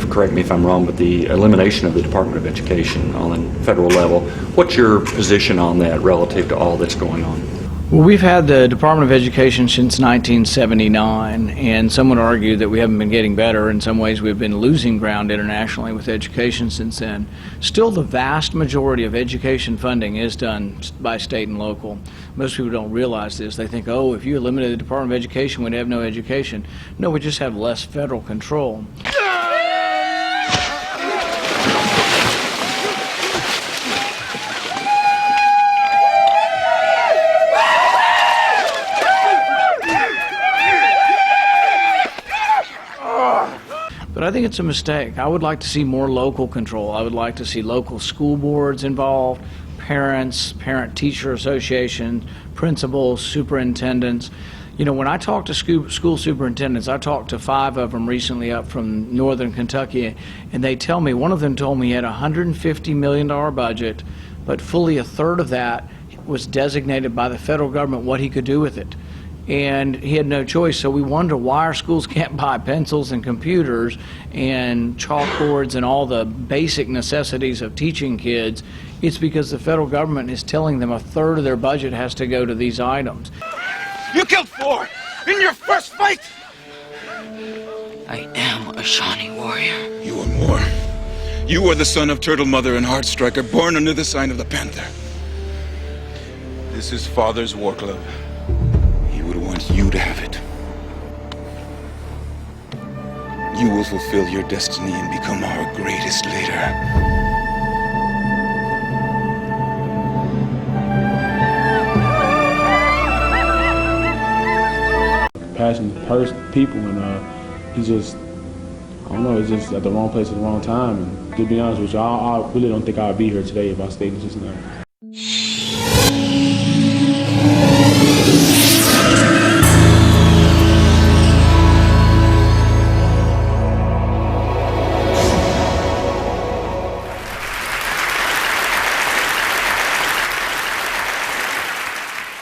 believe, correct me if I'm wrong, but the elimination of the Department of Education on a federal level. What's your position on that relative to all that's going on? Well, we've had the Department of Education since 1979, and some would argue that we haven't been getting better. In some ways, we've been losing ground internationally with education since then. Still, the vast majority of education funding is done by state and local. Most people don't realize this. They think, oh, if you eliminated the Department of Education, we'd have no education. No, we just have less federal control. But I think it's a mistake. I would like to see more local control. I would like to see local school boards involved, parents, parent-teacher associations, principals, superintendents. You know, when I talk to school superintendents, I talked to 5 of them recently up from northern Kentucky, and they tell me, one of them told me he had a $150 million budget, but fully a third of that was designated by the federal government what he could do with it. And he had no choice. So we wonder why our schools can't buy pencils and computers and chalkboards and all the basic necessities of teaching kids. It's because the federal government is telling them a third of their budget has to go to these items. You killed 4 in your first fight! I am a Shawnee warrior. You are more. You are the son of Turtle Mother and Heartstriker, born under the sign of the Panther. This is Father's war club. He would want you to have it. You will fulfill your destiny and become our greatest leader. Passionate people, and he's just, I don't know, it's just at the wrong place at the wrong time. And to be honest with you, I really don't think I'd be here today if I stayed in Cincinnati.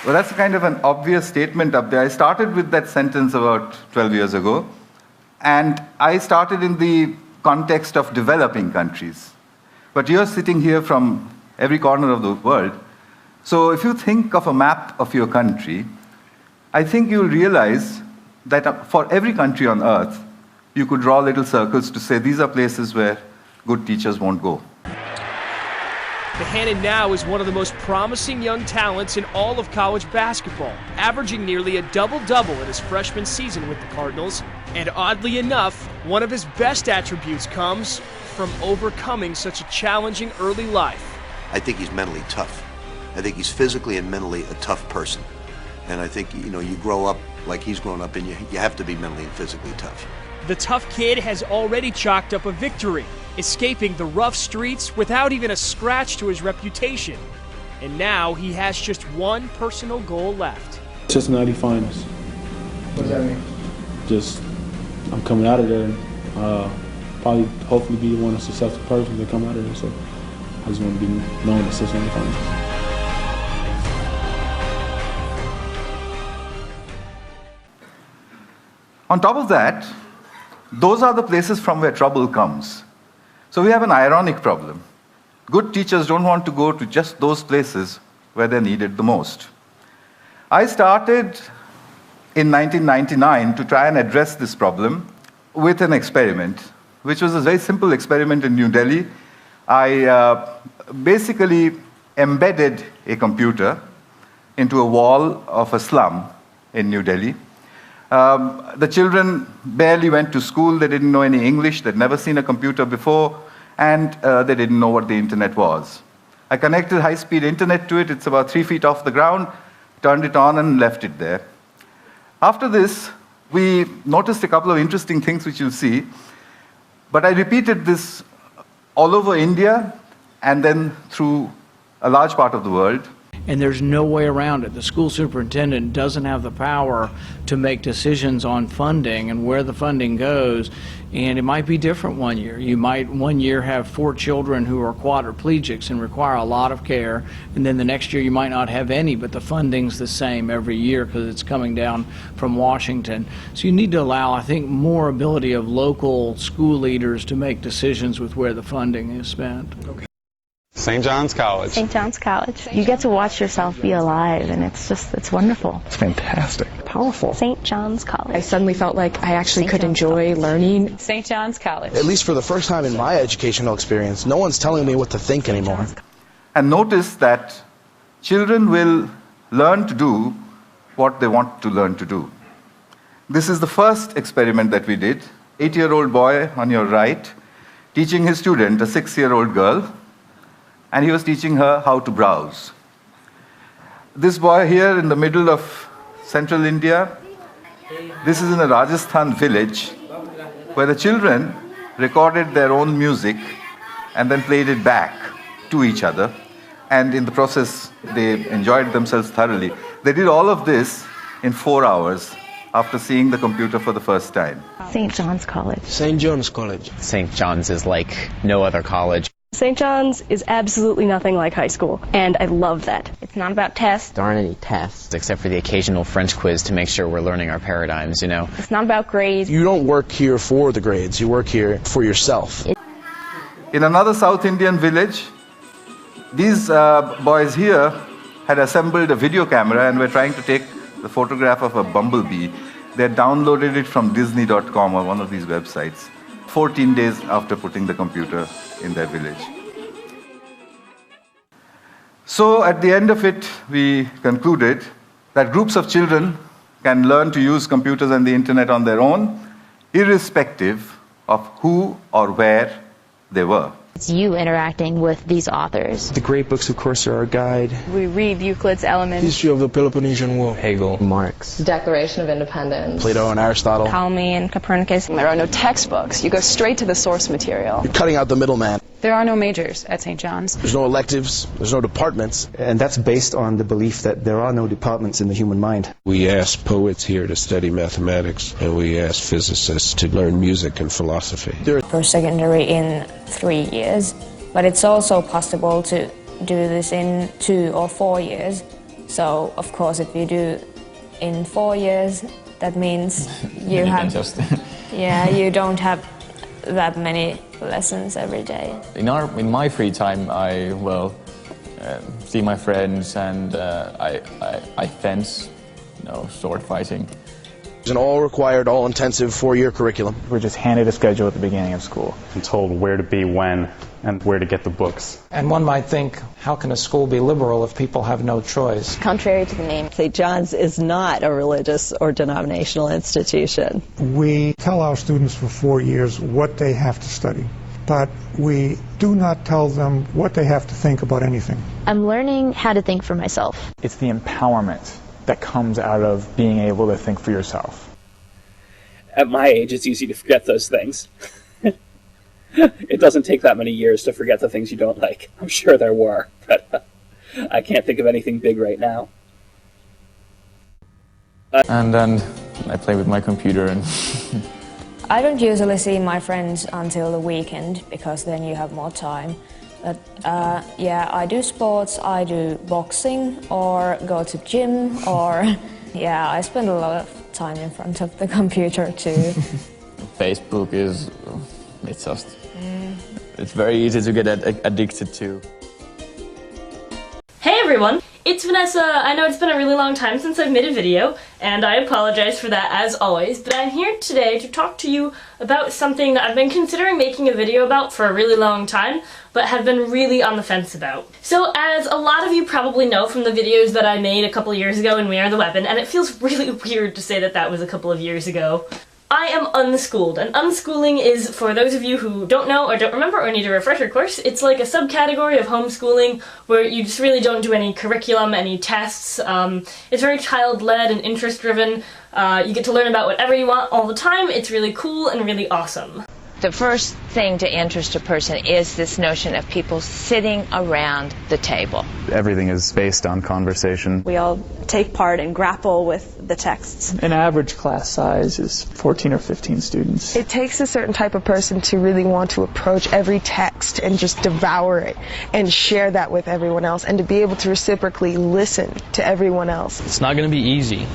Well, that's kind of an obvious statement up there. I started with that sentence about 12 years ago, and I started in the context of developing countries. But you're sitting here from every corner of the world, so if you think of a map of your country, I think you'll realize that for every country on earth, you could draw little circles to say these are places where good teachers won't go. Bohannon now is one of the most promising young talents in all of college basketball, averaging nearly a double-double in his freshman season with the Cardinals. And oddly enough, one of his best attributes comes from overcoming such a challenging early life. I think he's mentally tough. I think he's physically and mentally a tough person. And I think, you know, you grow up like he's grown up, and you have to be mentally and physically tough. The tough kid has already chalked up a victory, escaping the rough streets without even a scratch to his reputation. And now he has just one personal goal left. Cincinnati Finals. What does that mean? Just, I'm coming out of there, probably hopefully be one of the successful persons that come out of there. So I just want to be known as Cincinnati Finals. On top of that, those are the places from where trouble comes. So we have an ironic problem. Good teachers don't want to go to just those places where they're needed the most. I started in 1999 to try and address this problem with an experiment, which was a very simple experiment in New Delhi. I basically embedded a computer into a wall of a slum in New Delhi. The children barely went to school. They didn't know any English. They'd never seen a computer before, and they didn't know what the internet was. I connected high-speed internet to it. It's about 3 feet off the ground, turned it on, and left it there. After this, we noticed a couple of interesting things which you'll see. But I repeated this all over India and then through a large part of the world. and there's no way around it. The school superintendent doesn't have the power to make decisions on funding and where the funding goes, and it might be different one year. You might one year have 4 children who are quadriplegics and require a lot of care, and then the next year you might not have any, but the funding's the same every year because it's coming down from Washington. So you need to allow, I think, more ability of local school leaders to make decisions with where the funding is spent. Okay. St. John's College. St. John's College. You get to watch yourself be alive, and it's wonderful. It's fantastic. Powerful. St. John's College. I suddenly felt like I actually could enjoy learning. St. John's College. At least for the first time in my educational experience, no one's telling me what to think anymore. And notice that children will learn to do what they want to learn to do. This is the first experiment that we did. 8-year-old boy on your right, teaching his student, a 6-year-old girl, and he was teaching her how to browse. This boy here in the middle of central India, this is in a Rajasthan village where the children recorded their own music and then played it back to each other. And in the process, they enjoyed themselves thoroughly. They did all of this in 4 hours after seeing the computer for the first time. St. John's College. St. John's College. St. John's is like no other college. St. John's is absolutely nothing like high school, and I love that. It's not about tests. There aren't any tests. Except for the occasional French quiz to make sure we're learning our paradigms, you know. It's not about grades. You don't work here for the grades. You work here for yourself. In another South Indian village, these boys here had assembled a video camera and were trying to take the photograph of a bumblebee. They had downloaded it from Disney.com or one of these websites 14 days after putting the computer in their village. So at the end of it, we concluded that groups of children can learn to use computers and the internet on their own, irrespective of who or where they were. It's you interacting with these authors. The great books, of course, are our guide. We read Euclid's Elements, History of the Peloponnesian War. Hegel, Marx, Declaration of Independence, Plato and Aristotle. Ptolemy and Copernicus. There are no textbooks. You go straight to the source material. You're cutting out the middleman. There are no majors at St. John's. There's no electives. There's no departments. And that's based on the belief that there are no departments in the human mind. We ask poets here to study mathematics, and we ask physicists to learn music and philosophy. Post-secondary in 3 years, but it's also possible to do this in 2 or 4 years. So, of course, if you do in 4 years, that means you have... yeah, you don't have that many lessons every day. In my free time, I see my friends, and I fence, sword fighting. It's an all-required, all-intensive 4-year curriculum. We're just handed a schedule at the beginning of school and told where to be when and where to get the books. And one might think, how can a school be liberal if people have no choice? Contrary to the name, St. John's is not a religious or denominational institution. We tell our students for 4 years what they have to study, but we do not tell them what they have to think about anything. I'm learning how to think for myself. It's the empowerment that comes out of being able to think for yourself. At my age, it's easy to forget those things. It doesn't take that many years to forget the things you don't like. I'm sure there were, but I can't think of anything big right now. And then I play with my computer and... I don't usually see my friends until the weekend, because then you have more time. But yeah, I do sports, I do boxing, or go to gym, or yeah, I spend a lot of time in front of the computer too. Facebook is, it's very easy to get addicted to. Hey everyone, it's Vanessa. I know it's been a really long time since I've made a video, and I apologize for that as always, but I'm here today to talk to you about something that I've been considering making a video about for a really long time, but have been really on the fence about. So as a lot of you probably know from the videos that I made a couple years ago in We Are the Weapon, and it feels really weird to say that that was a couple of years ago, I am unschooled, and unschooling is, for those of you who don't know or don't remember or need a refresher course, it's like a subcategory of homeschooling where you just really don't do any curriculum, any tests. It's very child-led and interest-driven. You get to learn about whatever you want all the time. It's really cool and really awesome. The first thing to interest a person is this notion of people sitting around the table. Everything is based on conversation. We all take part and grapple with the texts. An average class size is 14 or 15 students. It takes a certain type of person to really want to approach every text and just devour it and share that with everyone else, and to be able to reciprocally listen to everyone else. It's not going to be easy.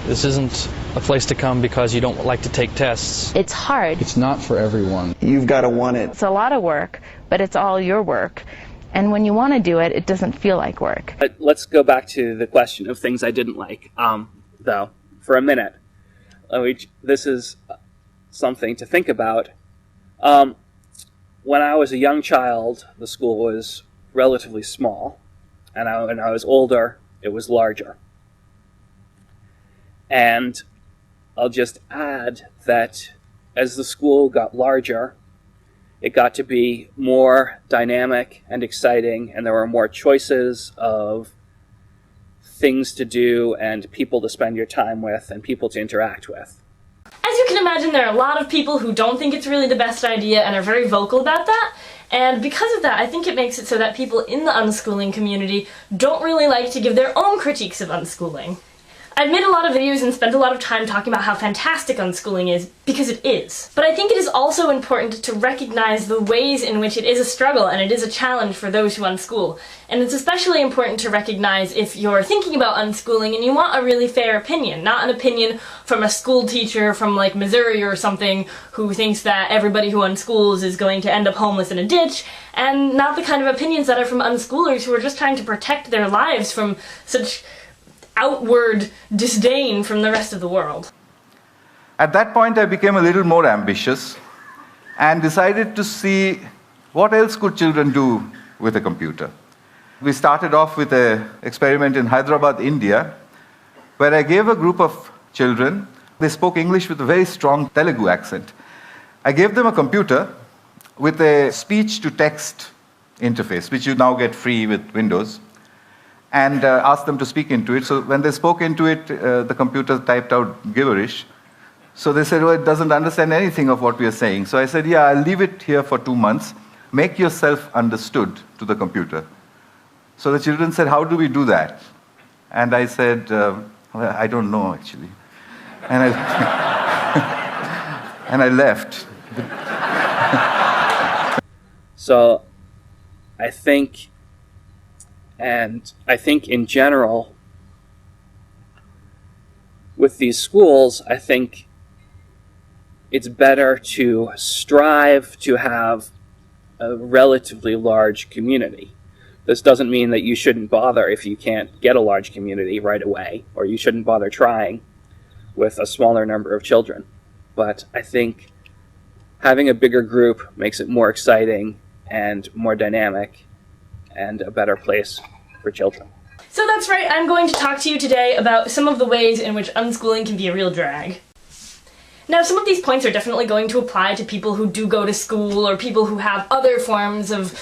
This isn't a place to come because you don't like to take tests. It's hard. It's not for everyone. You've got to want it. It's a lot of work, but it's all your work. And when you want to do it, it doesn't feel like work. Let's go back to the question of things I didn't like, though, for a minute. This is something to think about. When I was a young child, the school was relatively small, and when I was older, it was larger. And I'll just add that as the school got larger, it got to be more dynamic and exciting, and there were more choices of things to do and people to spend your time with and people to interact with. As you can imagine, there are a lot of people who don't think it's really the best idea and are very vocal about that. And because of that, I think it makes it so that people in the unschooling community don't really like to give their own critiques of unschooling. I've made a lot of videos and spent a lot of time talking about how fantastic unschooling is, because it is. But I think it is also important to recognize the ways in which it is a struggle and it is a challenge for those who unschool. And it's especially important to recognize if you're thinking about unschooling and you want a really fair opinion, not an opinion from a school teacher from like Missouri or something who thinks that everybody who unschools is going to end up homeless in a ditch, and not the kind of opinions that are from unschoolers who are just trying to protect their lives from such outward disdain from the rest of the world. At that point, I became a little more ambitious and decided to see what else could children do with a computer. We started off with an experiment in Hyderabad, India, where I gave a group of children, they spoke English with a very strong Telugu accent. I gave them a computer with a speech-to-text interface, which you now get free with Windows, and asked them to speak into it. So when they spoke into it, the computer typed out gibberish. So they said, oh, it doesn't understand anything of what we are saying. So I said, yeah, I'll leave it here for 2 months. Make yourself understood to the computer. So the children said, how do we do that? And I said, well, I don't know, actually. And and I left. So I think in general, with these schools, I think it's better to strive to have a relatively large community. This doesn't mean that you shouldn't bother if you can't get a large community right away, or you shouldn't bother trying with a smaller number of children. But I think having a bigger group makes it more exciting and more dynamic and a better place for children. So that's right, I'm going to talk to you today about some of the ways in which unschooling can be a real drag. Now, some of these points are definitely going to apply to people who do go to school or people who have other forms of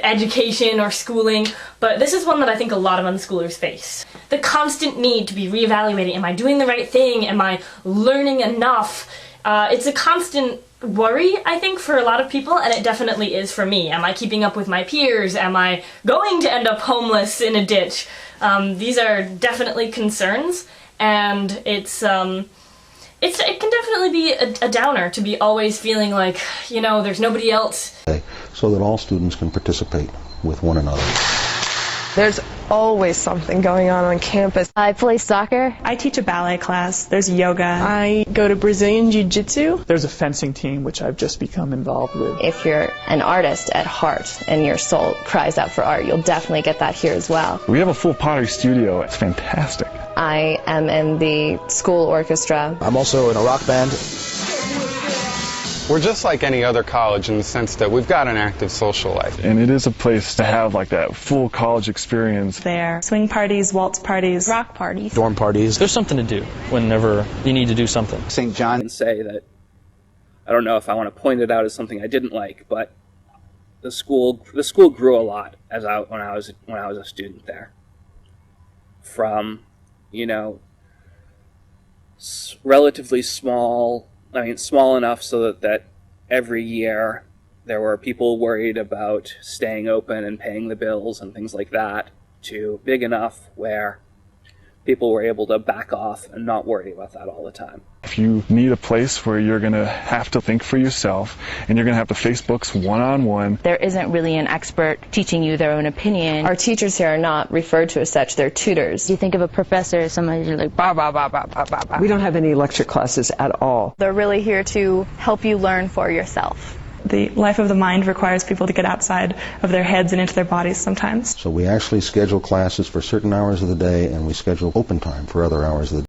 education or schooling, but this is one that I think a lot of unschoolers face. The constant need to be reevaluating, am I doing the right thing? Am I learning enough? It's a constant worry, I think, for a lot of people, and it definitely is for me. Am I keeping up with my peers? Am I going to end up homeless in a ditch? These are definitely concerns, and it can definitely be a downer to be always feeling like, you know, there's nobody else. So that all students can participate with one another. There's always something going on campus. I play soccer. I teach a ballet class. There's yoga. I go to Brazilian Jiu-Jitsu. There's a fencing team, which I've just become involved with. If you're an artist at heart and your soul cries out for art, you'll definitely get that here as well. We have a full pottery studio. It's fantastic. I am in the school orchestra. I'm also in a rock band. We're just like any other college in the sense that we've got an active social life. And it is a place to have like that full college experience. There. Swing parties, waltz parties, rock parties, dorm parties. There's something to do whenever you need to do something. St. John and say that, I don't know if I want to point it out as something I didn't like, but the school grew a lot when I was a student there. From, you know, relatively small. I mean, small enough so that every year there were people worried about staying open and paying the bills and things like that, to big enough where people were able to back off and not worry about that all the time. If you need a place where you're going to have to think for yourself and you're going to have to face books one-on-one. There isn't really an expert teaching you their own opinion. Our teachers here are not referred to as such, they're tutors. You think of a professor as somebody who's like, bah, bah, bah, bah, bah, bah, bah. We don't have any lecture classes at all. They're really here to help you learn for yourself. The life of the mind requires people to get outside of their heads and into their bodies sometimes. So we actually schedule classes for certain hours of the day, and we schedule open time for other hours of the day.